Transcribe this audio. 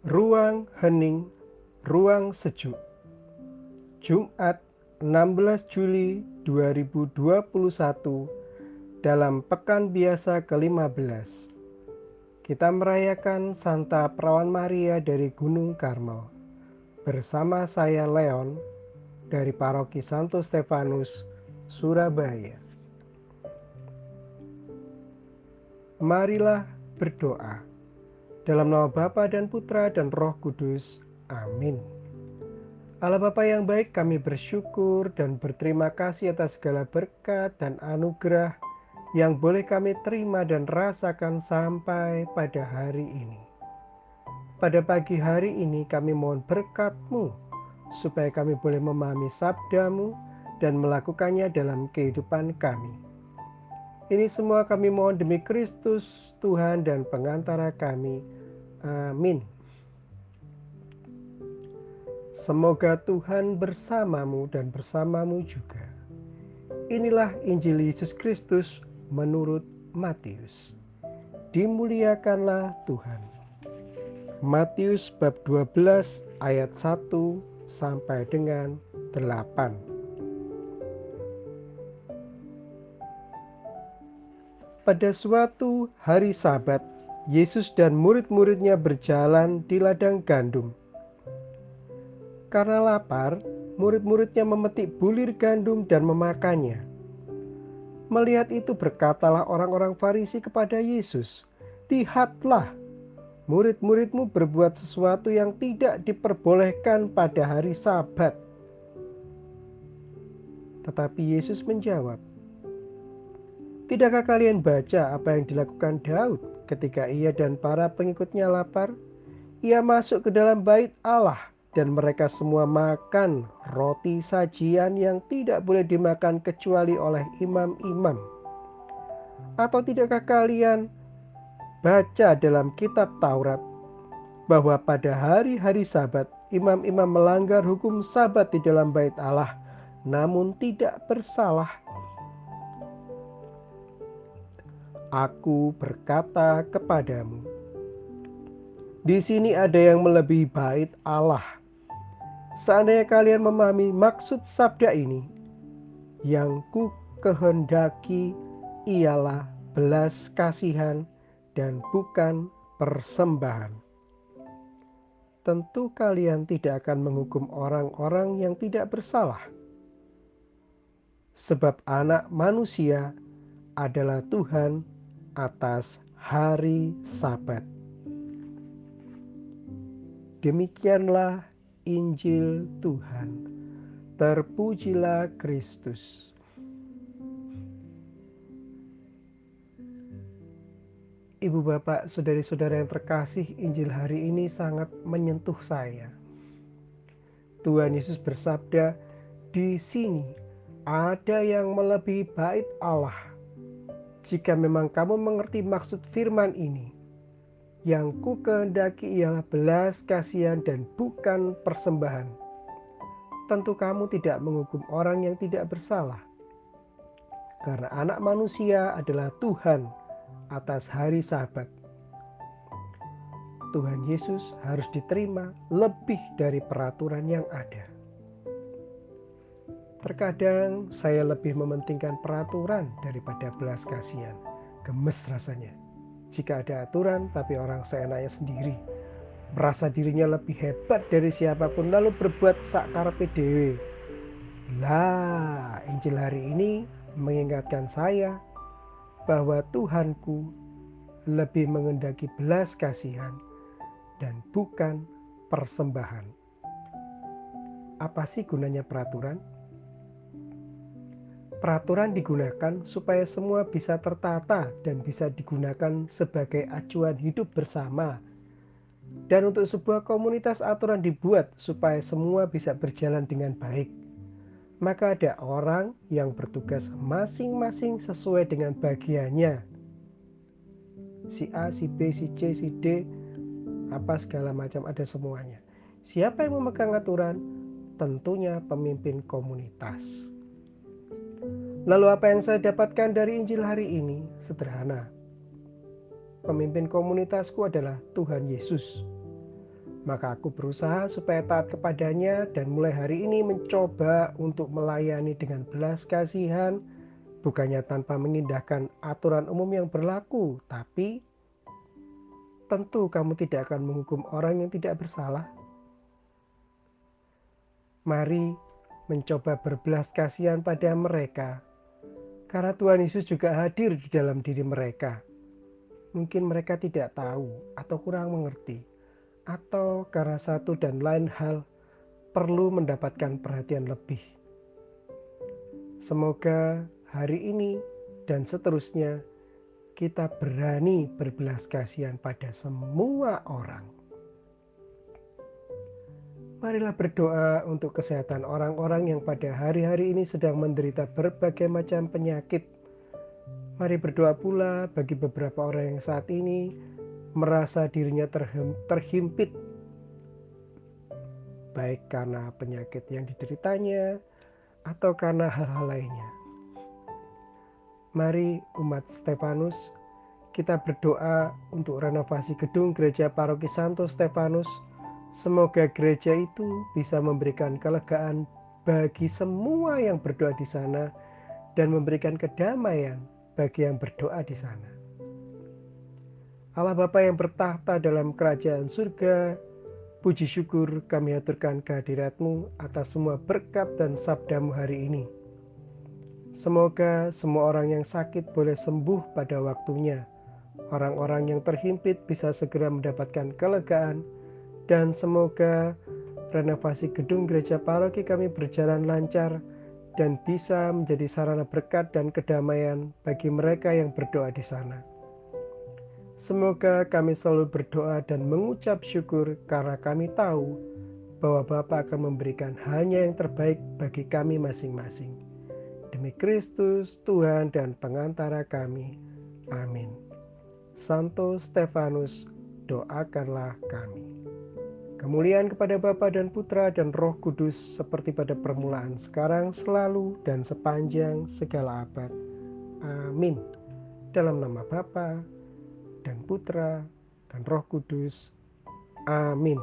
Ruang Hening, Ruang Sejuk. Jumat 16 Juli 2021 dalam Pekan Biasa ke-15. Kita merayakan Santa Perawan Maria dari Gunung Karmel. Bersama saya Leon dari Paroki Santo Stefanus, Surabaya. Marilah berdoa. Dalam nama Bapa dan Putra dan Roh Kudus. Amin. Allah Bapa yang baik, kami bersyukur dan berterima kasih atas segala berkat dan anugerah yang boleh kami terima dan rasakan sampai pada hari ini. Pada pagi hari ini kami mohon berkat-Mu supaya kami boleh memahami sabda-Mu dan melakukannya dalam kehidupan kami. Ini semua kami mohon demi Kristus, Tuhan dan pengantara kami. Amin. Semoga Tuhan bersamamu dan bersamamu juga. Inilah Injil Yesus Kristus menurut Matius. Dimuliakanlah Tuhan. Matius bab 12 ayat 1 sampai dengan 8. Pada suatu hari Sabat, Yesus dan murid-muridnya berjalan di ladang gandum. Karena lapar, murid-muridnya memetik bulir gandum dan memakannya. Melihat itu berkatalah orang-orang Farisi kepada Yesus, "Lihatlah, murid-muridmu berbuat sesuatu yang tidak diperbolehkan pada hari Sabat." Tetapi Yesus menjawab, "Tidakkah kalian baca apa yang dilakukan Daud ketika ia dan para pengikutnya lapar? Ia masuk ke dalam bait Allah dan mereka semua makan roti sajian yang tidak boleh dimakan kecuali oleh imam-imam. Atau tidakkah kalian baca dalam kitab Taurat bahwa pada hari-hari Sabat imam-imam melanggar hukum Sabat di dalam bait Allah namun tidak bersalah? Aku berkata kepadamu, di sini ada yang melebihi bait Allah. Seandainya kalian memahami maksud sabda ini, yang ku kehendaki ialah belas kasihan dan bukan persembahan. Tentu kalian tidak akan menghukum orang-orang yang tidak bersalah. Sebab Anak Manusia adalah Tuhan atas hari Sabat. Demikianlah Injil Tuhan. Terpujilah Kristus. Ibu bapak, saudari-saudara yang terkasih, Injil hari ini sangat menyentuh saya. Tuhan Yesus bersabda, di sini ada yang melebihi bait Allah. Jika memang kamu mengerti maksud firman ini, yang ku kehendaki ialah belas kasihan dan bukan persembahan. Tentu kamu tidak menghukum orang yang tidak bersalah. Karena Anak Manusia adalah Tuhan atas hari Sabat. Tuhan Yesus harus diterima lebih dari peraturan yang ada. Terkadang saya lebih mementingkan peraturan daripada belas kasihan. Gemes rasanya jika ada aturan tapi orang seenaknya sendiri, merasa dirinya lebih hebat dari siapapun lalu berbuat sakarepe dhewe. Lah, Injil hari ini mengingatkan saya bahwa Tuhanku lebih mengendaki belas kasihan dan bukan persembahan. Apa sih gunanya peraturan? Peraturan digunakan supaya semua bisa tertata dan bisa digunakan sebagai acuan hidup bersama. Dan untuk sebuah komunitas aturan dibuat supaya semua bisa berjalan dengan baik. Maka ada orang yang bertugas masing-masing sesuai dengan bagiannya. Si A, si B, si C, si D, apa segala macam ada semuanya. Siapa yang memegang aturan? Tentunya pemimpin komunitas. Lalu apa yang saya dapatkan dari Injil hari ini? Sederhana. Pemimpin komunitasku adalah Tuhan Yesus. Maka aku berusaha supaya taat kepadanya dan mulai hari ini mencoba untuk melayani dengan belas kasihan, bukannya tanpa mengindahkan aturan umum yang berlaku, tapi tentu kamu tidak akan menghukum orang yang tidak bersalah. Mari mencoba berbelas kasihan pada mereka, karena Tuhan Yesus juga hadir di dalam diri mereka. Mungkin mereka tidak tahu atau kurang mengerti, atau karena satu dan lain hal perlu mendapatkan perhatian lebih. Semoga hari ini dan seterusnya kita berani berbelas kasihan pada semua orang. Marilah berdoa untuk kesehatan orang-orang yang pada hari-hari ini sedang menderita berbagai macam penyakit. Mari berdoa pula bagi beberapa orang yang saat ini merasa dirinya terhimpit, baik karena penyakit yang dideritanya atau karena hal-hal lainnya. Mari umat Stefanus, kita berdoa untuk renovasi gedung gereja Paroki Santo Stefanus. Semoga gereja itu bisa memberikan kelegaan bagi semua yang berdoa di sana dan memberikan kedamaian bagi yang berdoa di sana. Allah Bapa yang bertahta dalam kerajaan surga, puji syukur kami aturkan kehadirat-Mu atas semua berkat dan sabda-Mu hari ini. Semoga semua orang yang sakit boleh sembuh pada waktunya. Orang-orang yang terhimpit bisa segera mendapatkan kelegaan, dan semoga renovasi gedung gereja paroki kami berjalan lancar dan bisa menjadi sarana berkat dan kedamaian bagi mereka yang berdoa di sana. Semoga kami selalu berdoa dan mengucap syukur karena kami tahu bahwa Bapa akan memberikan hanya yang terbaik bagi kami masing-masing. Demi Kristus, Tuhan dan pengantara kami. Amin. Santo Stefanus, doakanlah kami. Kemuliaan kepada Bapa dan Putra dan Roh Kudus seperti pada permulaan, sekarang, selalu, dan sepanjang segala abad. Amin. Dalam nama Bapa dan Putra dan Roh Kudus. Amin.